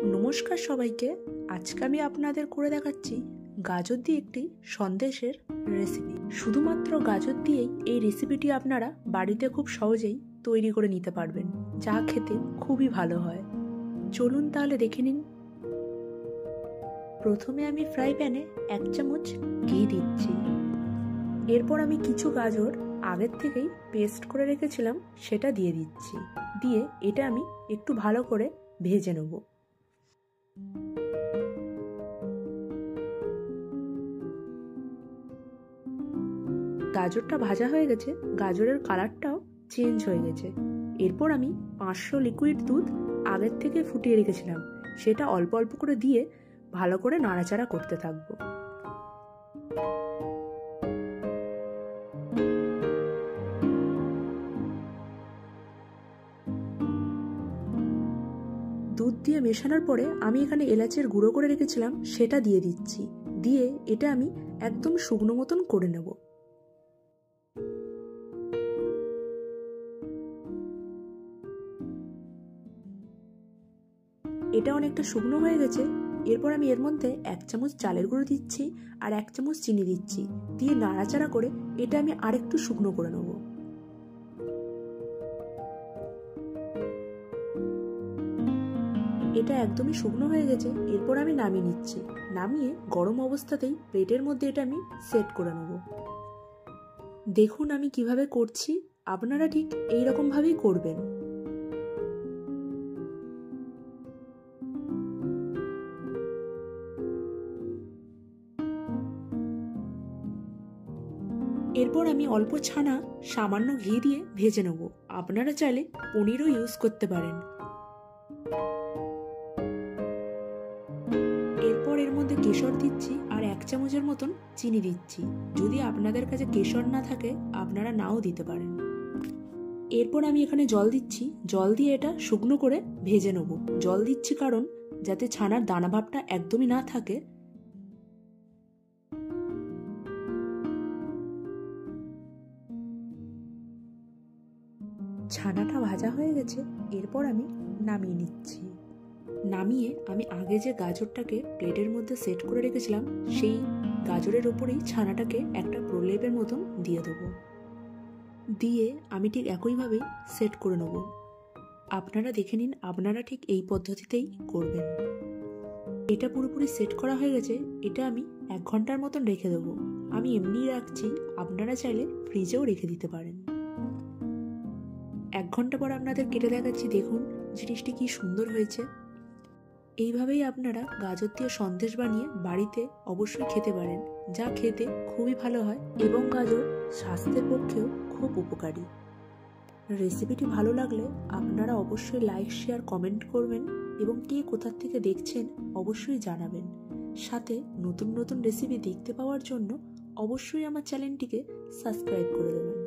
নমস্কার সবাইকে। আজকে আমি আপনাদের করে দেখাচ্ছি গাজর দিয়ে একটি সন্দেশের রেসিপি। শুধুমাত্র গাজর দিয়েই এই রেসিপিটি আপনারা বাড়িতে খুব সহজেই তৈরি করে নিতে পারবেন, যা খেতে খুবই ভালো হয়। চলুন তাহলে দেখে নিন। প্রথমে আমি ফ্রাই প্যানে 1 চামচ ঘি দিচ্ছি। এরপর আমি কিছু গাজর আগের থেকেই পেস্ট করে রেখেছিলাম সেটা দিয়ে দিচ্ছি। দিয়ে এটা আমি একটু ভালো করে ভেজে নেব। গাজরটা ভাজা হয়ে গেছে, গাজরের কালারটাও চেঞ্জ হয়ে গেছে। এরপর আমি 500 লিকুইড দুধ আগের থেকে ফুটিয়ে রেখেছিলাম, সেটা অল্প অল্প করে দিয়ে ভালো করে নাড়াচাড়া করতে থাকবো। দুধ দিয়ে মেশানোর পরে আমি এখানে এলাচের গুঁড়ো করে রেখেছিলাম সেটা দিয়ে দিচ্ছি। দিয়ে এটা আমি একদম শুকনো মতন করে নেব। এটা অনেকটা শুকনো হয়ে গেছে। এরপর আমি এর মধ্যে 1 চামচ চালের গুঁড়ো দিচ্ছি আর 1 চামচ চিনি দিচ্ছি। দিয়ে নাড়াচাড়া করে এটা আমি আরেকটু শুকনো করে নেব। এটা একদমই শুকনো হয়ে গেছে। এরপর আমি নামিয়ে নিচ্ছি। নামিয়ে গরম অবস্থাতেই প্লেটের মধ্যে এটা আমি সেট করে নেব। দেখুন আমি কিভাবে করছি, আপনারা ঠিক এইরকম ভাবেই করবেন। এরপর আমি অল্প ছানা সামান্য ঘি দিয়ে ভেজে নেব। আপনারা চাইলে পনিরও ইউজ করতে পারেন। এরপর এর মধ্যে কেশর দিচ্ছি আর 1 চামচের মতন চিনি দিচ্ছি। যদি আপনাদের কাছে কেশর না থাকে আপনারা নাও দিতে পারেন। এরপর আমি এখানে জল দিচ্ছি। জল দিয়ে এটা শুকনো করে ভেজে নেব। জল দিচ্ছি কারণ যাতে ছানার দানা ভাবটা একদমই না থাকে। ছানাটা ভাজা হয়ে গেছে। এরপর আমি নামিয়ে নিচ্ছি। নামিয়ে আমি আগে যে গাজরটাকে প্লেটের মধ্যে সেট করে রেখেছিলাম সেই গাজরের ওপরেই ছানাটাকে একটা প্রলেপের মতন দিয়ে দেবো। দিয়ে আমি ঠিক একইভাবেই সেট করে নেব। আপনারা দেখে নিন, আপনারা ঠিক এই পদ্ধতিতেই করবেন। এটা পুরোপুরি সেট করা হয়ে গেছে। এটা আমি 1 ঘন্টার মতন রেখে দেবো। আমি এমনিই রাখছি, আপনারা চাইলে ফ্রিজেও রেখে দিতে পারেন। 1 ঘন্টা পর আপনাদের কেটে দেখাচ্ছি। দেখুন জিনিসটি কি সুন্দর হয়েছে। এইভাবেই আপনারা গাজর দিয়ে সন্দেশ বানিয়ে বাড়িতে অবশ্যই খেতে পারেন, যা খেতে খুবই ভালো হয় এবং গাজর স্বাস্থ্যের পক্ষেও খুব উপকারী। রেসিপিটি ভালো লাগলে আপনারা অবশ্যই লাইক, শেয়ার, কমেন্ট করবেন এবং কে কোথা থেকে দেখছেন অবশ্যই জানাবেন। সাথে নতুন নতুন রেসিপি দেখতে পাওয়ার জন্য অবশ্যই আমার চ্যানেলটিকে সাবস্ক্রাইব করে দেবেন।